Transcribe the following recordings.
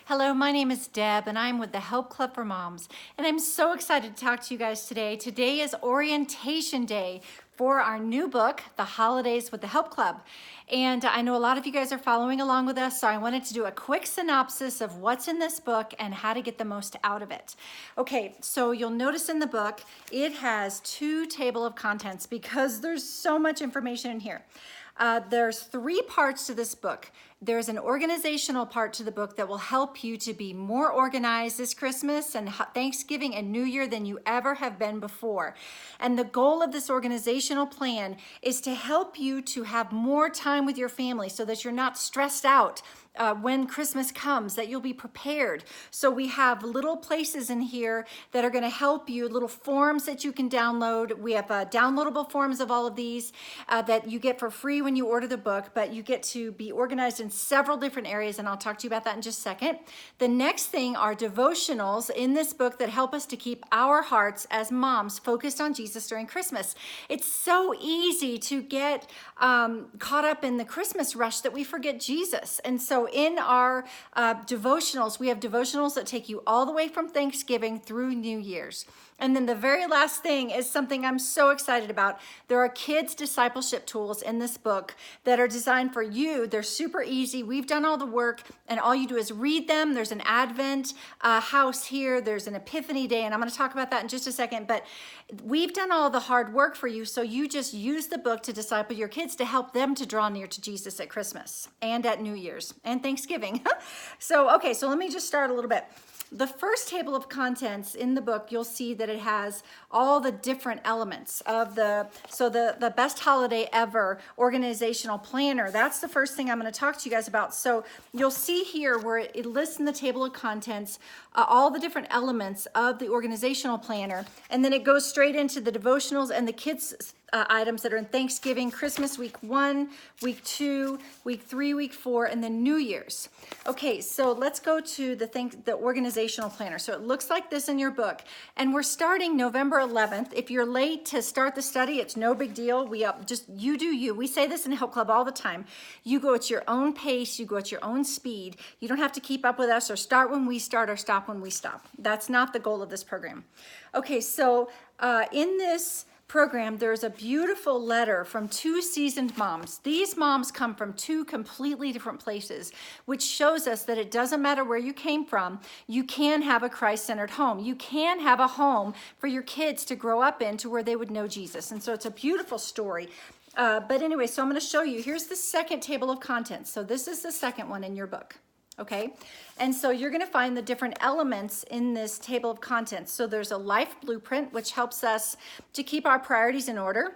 Hello, my name is Deb and I'm with the Help Club for Moms. And I'm so excited to talk to you guys today. Today is orientation day for our new book, The Holidays with the Help Club. And I know a lot of you guys are following along with us, so I wanted to do a quick synopsis of what's in this book and how to get the most out of it. Okay, so you'll notice in the book, it has 2 tables of contents because there's so much information in here. There's 3 parts to this book. There's an organizational part to the book that will help you to be more organized this Christmas and Thanksgiving and New Year than you ever have been before. And the goal of this organizational plan is to help you to have more time with your family so that you're not stressed out when Christmas comes, that you'll be prepared. So we have little places in here that are going to help you, little forms that you can download. We have downloadable forms of all of these that you get for free when you order the book, but you get to be organized in several different areas, and I'll talk to you about that in just a second. The next thing are devotionals in this book that help us to keep our hearts as moms focused on Jesus during Christmas. It's so easy to get caught up in the Christmas rush that we forget Jesus. And so in our devotionals, we have devotionals that take you all the way from Thanksgiving through New Year's. And then the very last thing is something I'm so excited about. There are kids' discipleship tools in this book that are designed for you. They're super easy. We've done all the work, and all you do is read them. There's an Advent house here. There's an Epiphany Day, and I'm going to talk about that in just a second. But we've done all the hard work for you, so you just use the book to disciple your kids to help them to draw near to Jesus at Christmas and at New Year's and Thanksgiving. So let me just start a little bit. The first table of contents in the book, you'll see that it has all the different elements of the best holiday ever organizational planner. That's the first thing I'm going to talk to you guys about. So you'll see here where it lists in the table of contents all the different elements of the organizational planner, and then it goes straight into the devotionals and the kids' items that are in Thanksgiving, Christmas, week 1, week 2, week 3, week 4, and then New Year's. Okay, so let's go to the organizational planner. So it looks like this in your book, and we're starting November 11th. If you're late to start the study, it's no big deal. You do you. We say this in Help Club all the time. You go at your own pace. You go at your own speed. You don't have to keep up with us or start when we start or stop when we stop. That's not the goal of this program. Okay, so in this program, there's a beautiful letter from 2 seasoned moms. These moms come from 2 completely different places, which shows us that it doesn't matter where you came from. You can have a Christ-centered home. You can have a home for your kids to grow up in to where they would know Jesus. And so it's a beautiful story. But anyway, so I'm going to show you. Here's the second table of contents. So this is the second one in your book. Okay, and so you're going to find the different elements in this table of contents. So there's a life blueprint, which helps us to keep our priorities in order.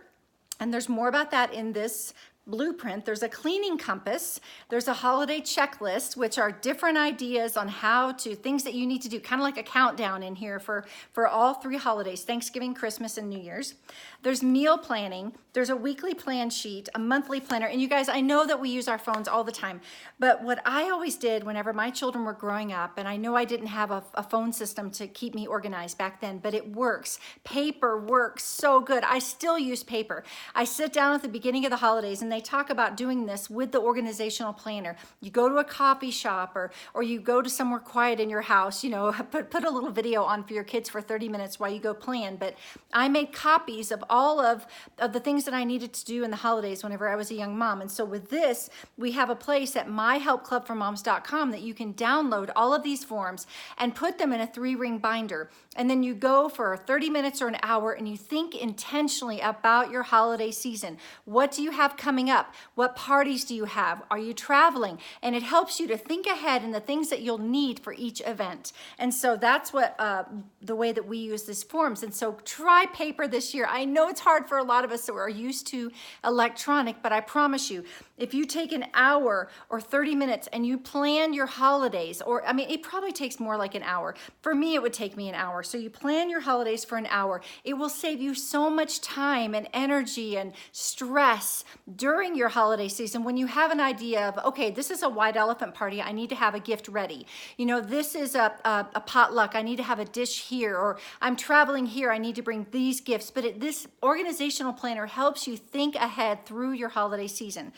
And there's more about that in this blueprint. There's a cleaning compass. There's a holiday checklist, which are different ideas on things that you need to do, kind of like a countdown in here for all 3 holidays, Thanksgiving, Christmas, and New Year's. There's meal planning. There's a weekly plan sheet, a monthly planner. And you guys, I know that we use our phones all the time, but what I always did whenever my children were growing up, and I know I didn't have a phone system to keep me organized back then, but it works. Paper works so good. I still use paper. I sit down at the beginning of the holidays and they talk about doing this with the organizational planner. You go to a coffee shop or you go to somewhere quiet in your house, put a little video on for your kids for 30 minutes while you go plan. But I made copies of all of the things that I needed to do in the holidays whenever I was a young mom. And so with this, we have a place at myhelpclubformoms.com that you can download all of these forms and put them in a 3-ring binder. And then you go for 30 minutes or an hour and you think intentionally about your holiday season. What do you have coming up? What parties do you have? Are you traveling? And it helps you to think ahead in the things that you'll need for each event. And so that's what the way that we use these forms. And so try paper this year. I know it's hard for a lot of us that are used to electronic, but I promise you, if you take an hour or 30 minutes and you plan your holidays, it probably takes more like an hour. For me, it would take me an hour. So you plan your holidays for an hour. It will save you so much time and energy and stress during your holiday season when you have an idea of, okay, this is a white elephant party. I need to have a gift ready. This is a potluck. I need to have a dish here, or I'm traveling here. I need to bring these gifts. But this organizational planner helps you think ahead through your holiday season.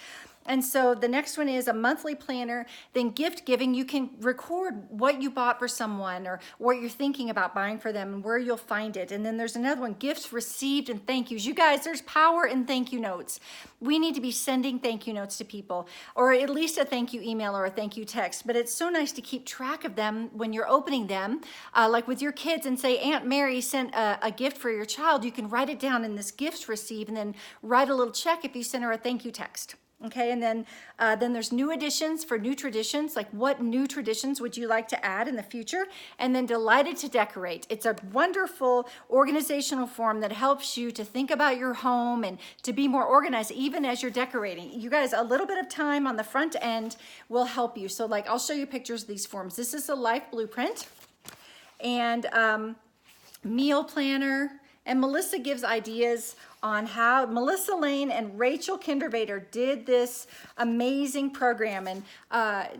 And so the next one is a monthly planner. Then gift giving, you can record what you bought for someone or what you're thinking about buying for them and where you'll find it. And then there's another one, gifts received and thank yous. You guys, there's power in thank you notes. We need to be sending thank you notes to people, or at least a thank you email or a thank you text. But it's so nice to keep track of them when you're opening them, like with your kids, and say Aunt Mary sent a gift for your child. You can write it down in this gifts received and then write a little check if you send her a thank you text. Okay, and then there's new additions for new traditions, like what new traditions would you like to add in the future? And then delighted to decorate. It's a wonderful organizational form that helps you to think about your home and to be more organized even as you're decorating. You guys, a little bit of time on the front end will help you. So like, I'll show you pictures of these forms. This is a life blueprint and meal planner. And Melissa gives ideas on how Melissa Lane and Rachel Kindervater did this amazing program and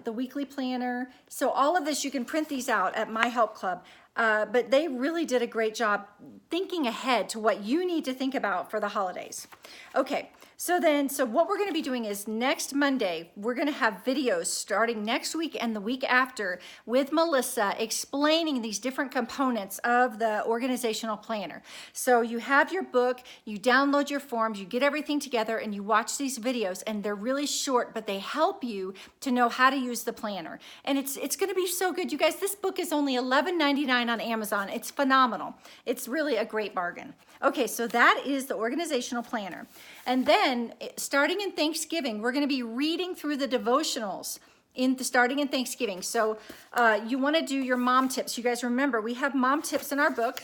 the weekly planner. So all of this, you can print these out at My Help Club. But they really did a great job thinking ahead to what you need to think about for the holidays. Okay, so what we're going to be doing is next Monday, we're going to have videos starting next week and the week after with Melissa explaining these different components of the organizational planner. So you have your book, you download your forms, you get everything together and you watch these videos, and they're really short, but they help you to know how to use the planner. And it's going to be so good. You guys, this book is only $11.99 on Amazon. It's phenomenal. It's really a great bargain. Okay, so that is the organizational planner. And then starting in Thanksgiving, we're going to be reading through the devotionals starting in Thanksgiving. So you want to do your mom tips. You guys remember, we have mom tips in our book.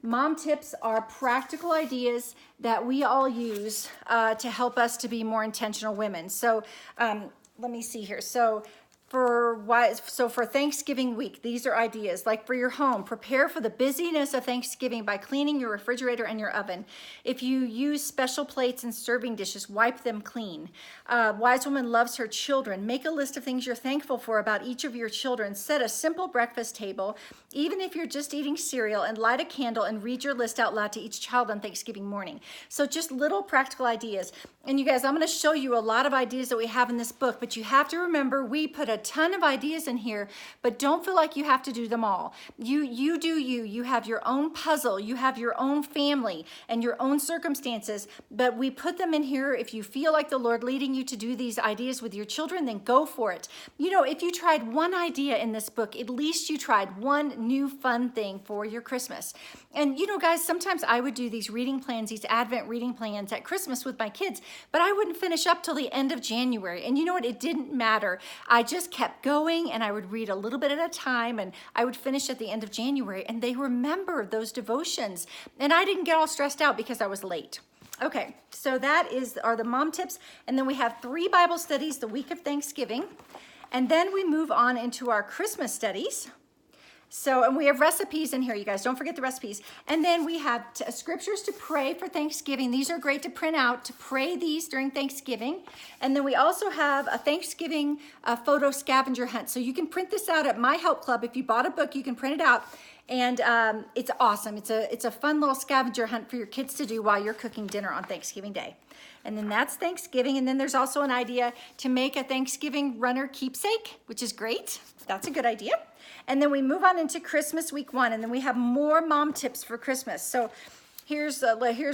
Mom tips are practical ideas that we all use to help us to be more intentional women. So let me see here. So for Thanksgiving week, these are ideas like for your home. Prepare for the busyness of Thanksgiving by cleaning your refrigerator and your oven. If you use special plates and serving dishes, wipe them clean. Wise woman loves her children. Make a list of things you're thankful for about each of your children. Set a simple breakfast table, even if you're just eating cereal, and light a candle and read your list out loud to each child on Thanksgiving morning. So just little practical ideas. And you guys, I'm going to show you a lot of ideas that we have in this book, but you have to remember we put a ton of ideas in here, but don't feel like you have to do them all. You do you. You have your own puzzle. You have your own family and your own circumstances, but we put them in here. If you feel like the Lord leading you to do these ideas with your children, then go for it. You know, if you tried one idea in this book, at least you tried one new fun thing for your Christmas. And you know, guys, sometimes I would do these reading plans, these Advent reading plans at Christmas with my kids, but I wouldn't finish up till the end of January. And you know what? It didn't matter. I just kept going and I would read a little bit at a time and I would finish at the end of January, and they remember those devotions. And I didn't get all stressed out because I was late. Okay, so are the mom tips. And then we have 3 Bible studies the week of Thanksgiving. And then we move on into our Christmas studies. So, and we have recipes in here, you guys. Don't forget the recipes. And then we have scriptures to pray for Thanksgiving. These are great to print out, to pray these during Thanksgiving. And then we also have a Thanksgiving photo scavenger hunt. So you can print this out at My Help Club. If you bought a book, you can print it out. And it's awesome. It's a fun little scavenger hunt for your kids to do while you're cooking dinner on Thanksgiving Day. And then that's Thanksgiving. And then there's also an idea to make a Thanksgiving runner keepsake, which is great. That's a good idea. And then we move on into Christmas week 1, and then we have more mom tips for Christmas. So here's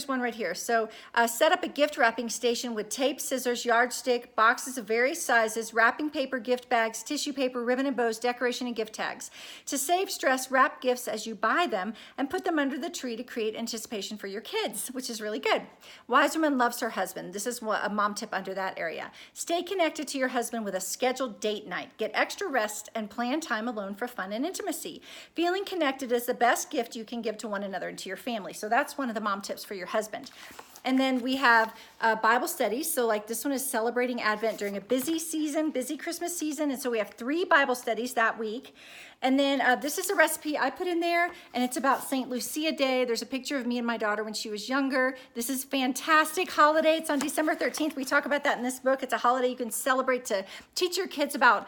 one right here. So set up a gift wrapping station with tape, scissors, yardstick, boxes of various sizes, wrapping paper, gift bags, tissue paper, ribbon and bows, decoration, and gift tags. To save stress, wrap gifts as you buy them and put them under the tree to create anticipation for your kids, which is really good. Wise woman loves her husband. This is a mom tip under that area. Stay connected to your husband with a scheduled date night. Get extra rest and plan time alone for fun and intimacy. Feeling connected is the best gift you can give to one another and to your family. So that's one of the mom tips for your husband. And then we have Bible studies. So like this one is celebrating Advent during a busy season, busy Christmas season. And so we have 3 Bible studies that week. And then this is a recipe I put in there, and it's about St. Lucia Day. There's a picture of me and my daughter when she was younger. This is fantastic holiday. It's on December 13th. We talk about that in this book. It's a holiday you can celebrate to teach your kids about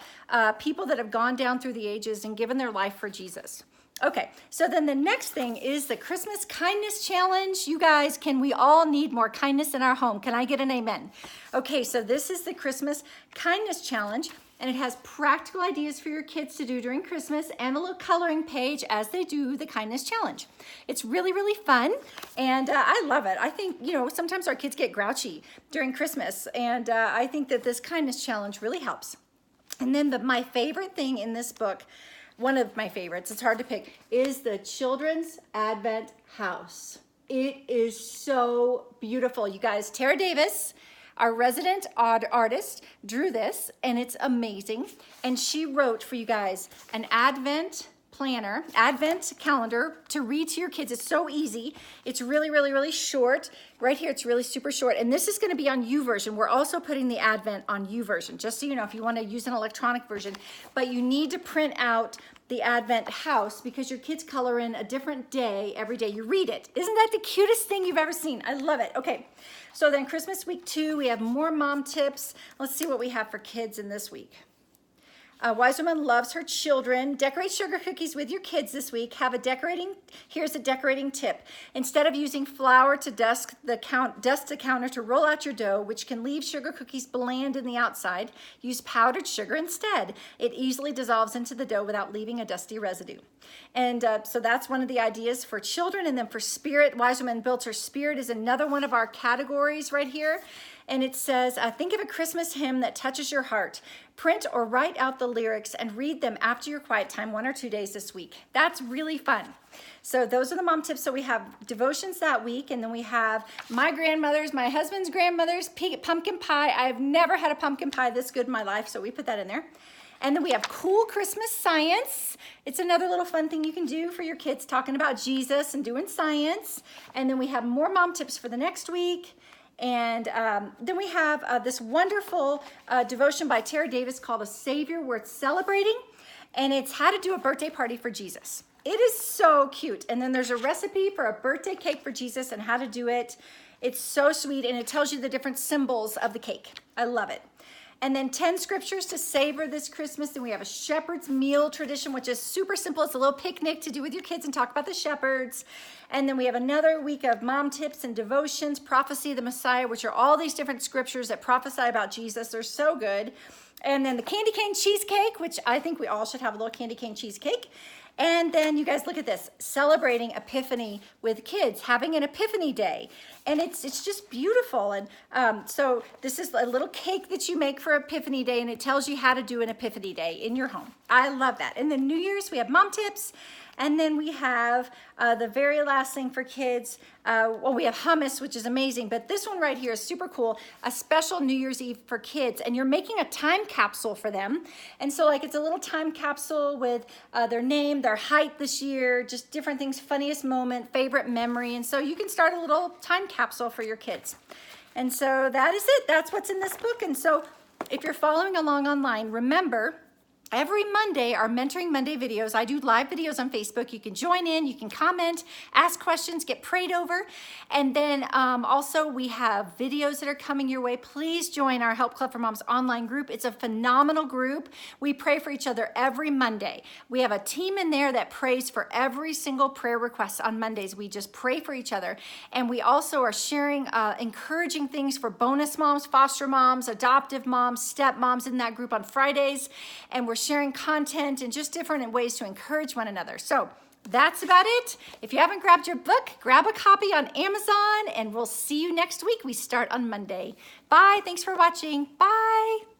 people that have gone down through the ages and given their life for Jesus. Okay, so then the next thing is the Christmas Kindness Challenge. You guys, we all need more kindness in our home? Can I get an amen? Okay, so this is the Christmas Kindness Challenge, and it has practical ideas for your kids to do during Christmas and a little coloring page as they do the Kindness Challenge. It's really, really fun, and I love it. I think, sometimes our kids get grouchy during Christmas, and I think that this Kindness Challenge really helps. And then my favorite thing in this book, one of my favorites, it's hard to pick, is the Children's Advent House. It is so beautiful. You guys, Tara Davis, our resident artist, drew this, and it's amazing. And she wrote for you guys an Advent planner, Advent calendar to read to your kids. It's so easy. It's really, really, really short. Right here, it's really super short. And this is going to be on YouVersion. We're also putting the Advent on YouVersion, just so you know, if you want to use an electronic version. But you need to print out the Advent house because your kids color in a different day every day. You read it. Isn't that the cutest thing you've ever seen? I love it. Okay, so then Christmas week 2, we have more mom tips. Let's see what we have for kids in this week. Wise Woman loves her children. Decorate sugar cookies with your kids this week. Here's a decorating tip. Instead of using flour to dust the counter to roll out your dough, which can leave sugar cookies bland in the outside, use powdered sugar instead. It easily dissolves into the dough without leaving a dusty residue. And so that's one of the ideas for children. And then for spirit, Wise Woman built her spirit is another one of our categories right here. And it says, think of a Christmas hymn that touches your heart. Print or write out the lyrics and read them after your quiet time 1 or 2 days this week. That's really fun. So those are the mom tips. So we have devotions that week, and then we have my grandmother's, my husband's grandmother's pumpkin pie. I've never had a pumpkin pie this good in my life, so we put that in there. And then we have cool Christmas science. It's another little fun thing you can do for your kids, talking about Jesus and doing science. And then we have more mom tips for the next week. And then we have this wonderful devotion by Tara Davis called A Savior Worth Celebrating. And it's how to do a birthday party for Jesus. It is so cute. And then there's a recipe for a birthday cake for Jesus and how to do it. It's so sweet, and it tells you the different symbols of the cake. I love it. And then 10 scriptures to savor this Christmas. And we have a shepherd's meal tradition, which is super simple. It's a little picnic to do with your kids and talk about the shepherds. And then we have another week of mom tips and devotions, prophecy of the Messiah, which are all these different scriptures that prophesy about Jesus. They're so good. And then the candy cane cheesecake, which I think we all should have a little candy cane cheesecake. And then you guys look at this, celebrating Epiphany with kids, having an Epiphany Day. And it's just beautiful. And so this is a little cake that you make for Epiphany Day, and it tells you how to do an Epiphany Day in your home. I love that. And then New Year's, we have mom tips. And then we have the very last thing for kids. We have hummus, which is amazing. But this one right here is super cool. A special New Year's Eve for kids. And you're making a time capsule for them. And so it's a little time capsule with their name, their height this year, just different things, funniest moment, favorite memory. And so you can start a little time capsule for your kids. And so that is it. That's what's in this book. And so if you're following along online, remember, every Monday, our Mentoring Monday videos, I do live videos on Facebook. You can join in, you can comment, ask questions, get prayed over. And then also we have videos that are coming your way. Please join our Help Club for Moms online group. It's a phenomenal group. We pray for each other every Monday. We have a team in there that prays for every single prayer request on Mondays. We just pray for each other. And we also are sharing encouraging things for bonus moms, foster moms, adoptive moms, step moms in that group on Fridays. And we're sharing content and just different ways to encourage one another. So that's about it. If you haven't grabbed your book, grab a copy on Amazon, and we'll see you next week. We start on Monday. Bye. Thanks for watching. Bye.